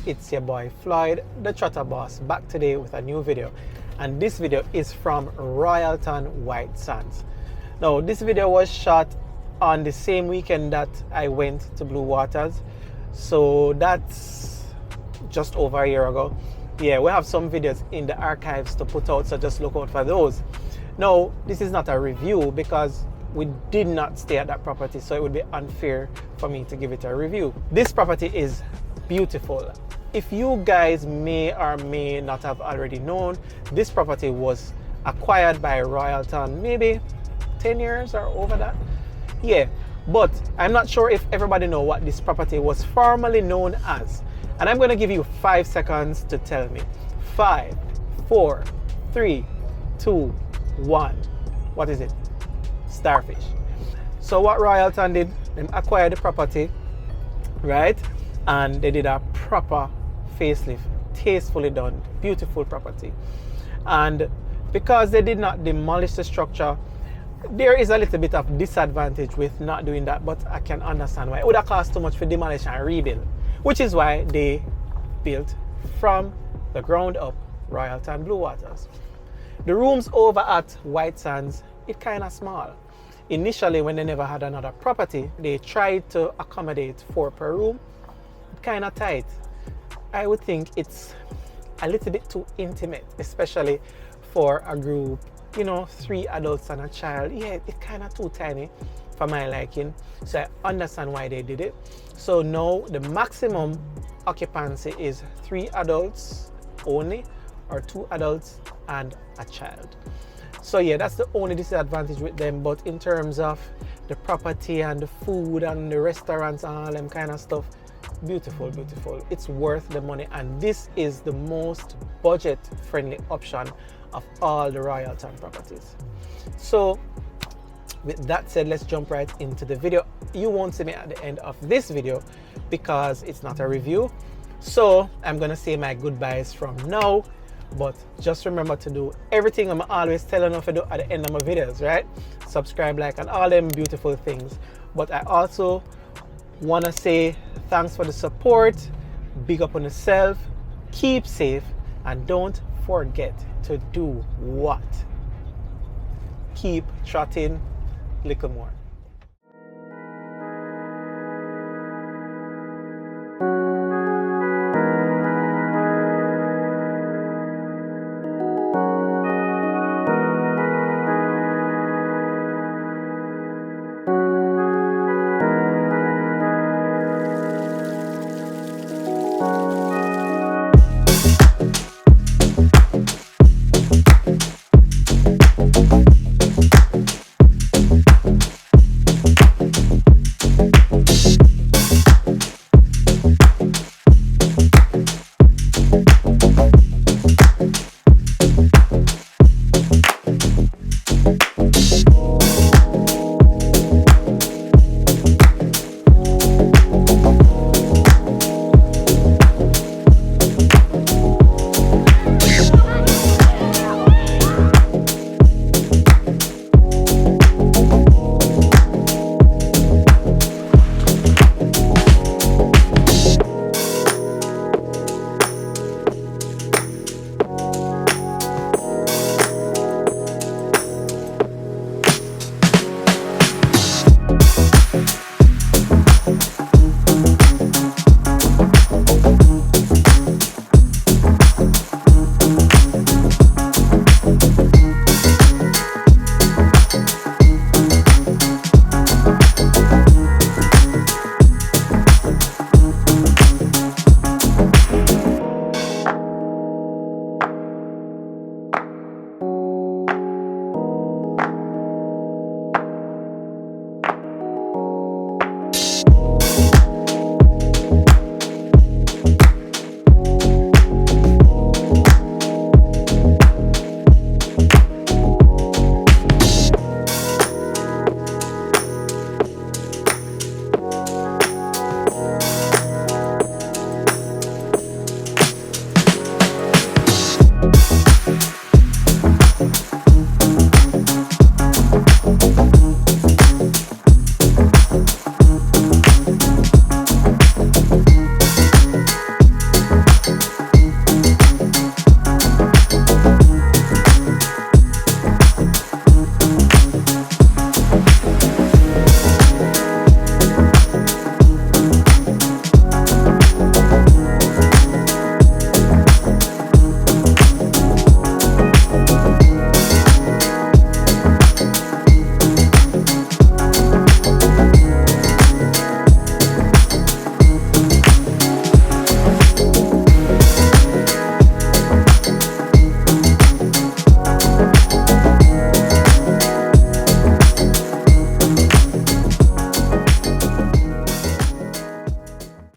It's your boy Floyd, the Trotter Boss, back today with a new video. And this video is from Royalton, White Sands. Now, this video was shot on the same weekend that I went to Blue Waters. So that's just over a year ago. Yeah, we have some videos in the archives to put out, so just look out for those. Now, this is not a review because we did not stay at that property, so it would be unfair for me to give it a review. This property is beautiful. If you guys may or may not have already known, this property was acquired by Royalton maybe 10 years or over that. Yeah, but I'm not sure if everybody know what this property was formerly known as. And I'm going to give you 5 seconds to tell me. 5, 4, 3, 2, 1. What is it? Starfish. So what Royalton did, they acquired the property, right? And they did a proper facelift, tastefully done, beautiful property. And because they did not demolish the structure, there is a little bit of disadvantage with not doing that, but I can understand why. It would have cost too much for demolish and rebuild, which is why they built from the ground up Royalton Blue Waters. The rooms over at White Sands, it's kind of small. Initially, when they never had another property, they tried to accommodate 4 per room. Kind of tight. I would think it's a little bit too intimate, especially for a group, you know, 3 adults and a child. Yeah, it's kind of too tiny for my liking. So I understand why they did it. So now the maximum occupancy is 3 adults only, or 2 adults and a child. So yeah, that's the only disadvantage with them. But in terms of the property and the food and the restaurants and all them kind of stuff, beautiful, beautiful. It's worth the money, and this is the most budget friendly option of all the Royalton properties. So with that said, let's jump right into the video. You won't see me at the end of this video because it's not a review. So I'm gonna say my goodbyes from now. But just remember to do everything I'm always telling you to do at the end of my videos, right? Subscribe, like, and all them beautiful things. But I also want to say thanks for the support. Big up on yourself. Keep safe. And don't forget to do what? Keep trotting little more.